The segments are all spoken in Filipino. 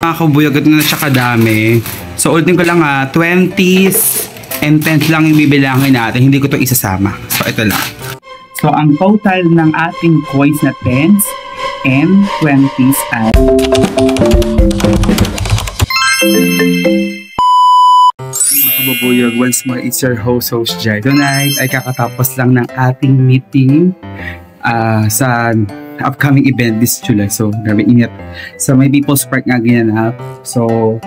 Nakakabuyag at na siya kadami. So ulitin ko lang 20s and 10s lang yung bibilangin natin. Hindi ko to isasama. So ito lang. So ang total ng ating coins na 10s and 20s ay mga kabubuyog, once more it's your host Jai. Tonight ay kakatapos lang ng ating meeting sa upcoming event this July. So, grabe ingat. So, may People's Park nga ginanap. So,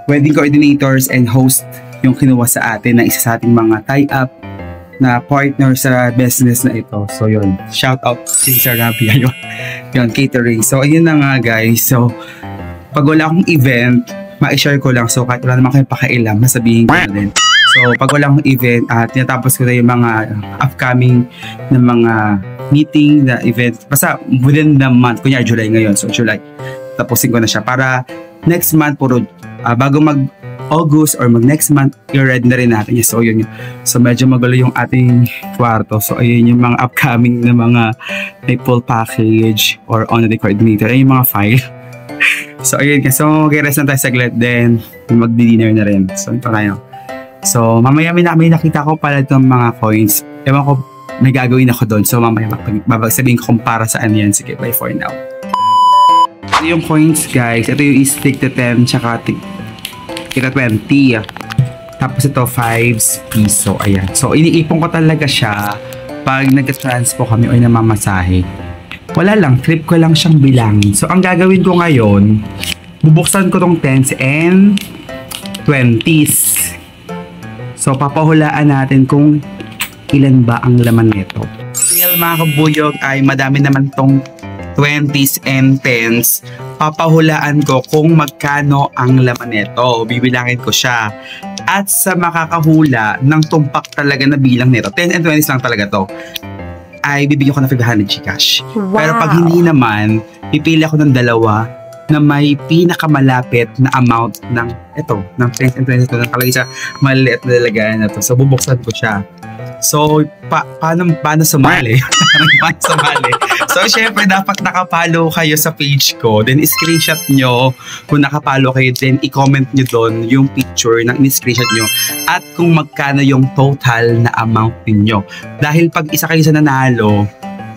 wedding coordinators and host yung kinuha sa atin na isa sa ating mga tie-up na partner sa business na ito. So, yun. Shout out si Sarabia yun. Yun, catering. So, ayun na nga guys. So, pag wala akong event, ma-share ko lang. So, kahit wala naman kayong pakailam, masabihin ko na din. So, pag wala akong event, tinatapos ko na yung mga upcoming na mga meeting, na event. Basta within the month, kunya July ngayon. So, July, tapusin ko na siya. Para next month, puro, bago mag-August or mag-next month, i-read na rin natin. Yes, so, yun yun. So, medyo magulo yung ating kwarto. So, ayun yung mga upcoming na mga may full package or on the coordinator. Ayun yung mga file. So, ayun. So, mag-rest na tayo saglit. Then, mag-dinner na rin. So, ito tayo. So, mamaya may nakita ko pala itong mga coins. Ewan ko, may gagawin ako doon. So, mamaya babagsabihin ko kung para saan yan. Sige, bye for now. Ito yung coins, guys. Ito yung stick to 10, tsaka tika 20. Tapos ito, 5 piso. Ayan. So, iniipon ko talaga siya pag nag-transpo kami o namamasahe. Wala lang. Trip ko lang siyang bilangin. So, ang gagawin ko ngayon, bubuksan ko tong 10s and 20s. So, papahulaan natin kung ilan ba ang laman nito. Tingnan mga kabuyog ay madami naman tong 20s and 10s. Papahulaan ko kung magkano ang laman nito. Bibilangin ko siya. At sa makakahula ng tumpak talaga na bilang nito, 10 and 20s lang talaga to, ay bibigyan ko ng 500 Gcash. Wow. Pero pag hindi naman, pipili ako ng dalawa na may pinakamalapit na amount ng ito, ng 10 and 20s. Ito, nakalagay sa maliit na lalagayan na to. So, bubuksan ko siya. So, paano sumali? Paano sumali? So, syempre, dapat nakapalo kayo sa page ko. Then, screenshot nyo kung nakapalo kayo. Then, i-comment nyo doon yung picture na in-screenshot nyo. At kung magkano yung total na amount ninyo. Dahil pag isa kayo sa nanalo,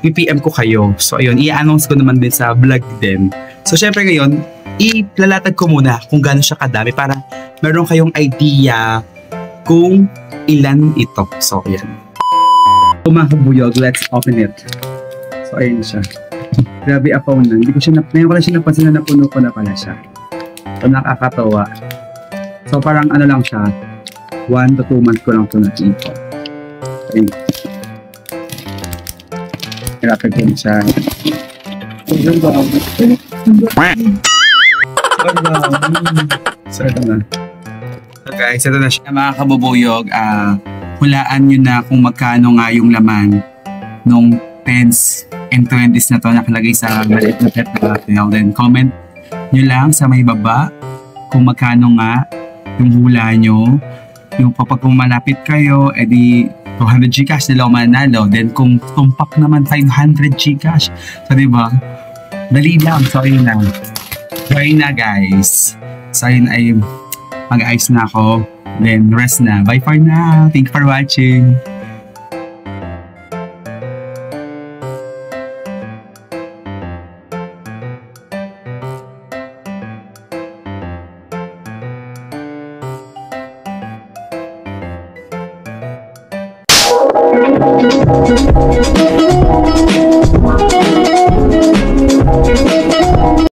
i-PM ko kayo. So, ayun, i-announce ko naman din sa vlog din. So, syempre ngayon, iplalatag ko muna kung gano'n siya kadami para meron kayong idea kung ilan ito. So, ayan. So, mga kabuyog, let's open it. So, ayun siya. Grabe apaw na. Hindi ko siya ngayon ko lang siya napansin na napuno ko na pala siya. So, nakakatawa. So, parang ano lang siya. 1 to 2 months ko lang ito na-ipon. Ayun. Grabe ko siya. So, ito na. So guys, ito na siya mga kabubuyog. Hulaan nyo na kung magkano nga yung laman nung 10s and 20s na to nakalagay sa maliit na pet na natin. Then comment nyo lang sa may baba kung magkano nga yung hula nyo. Yung kapag malapit kayo, edi 200 Gcash nila manalo. Then kung tumpak naman 500 Gcash. So diba? Dali lang. So ayun na. Try na guys. So ayun ay mag-ayos na ako. Then rest na. Bye for now. Thank you for watching.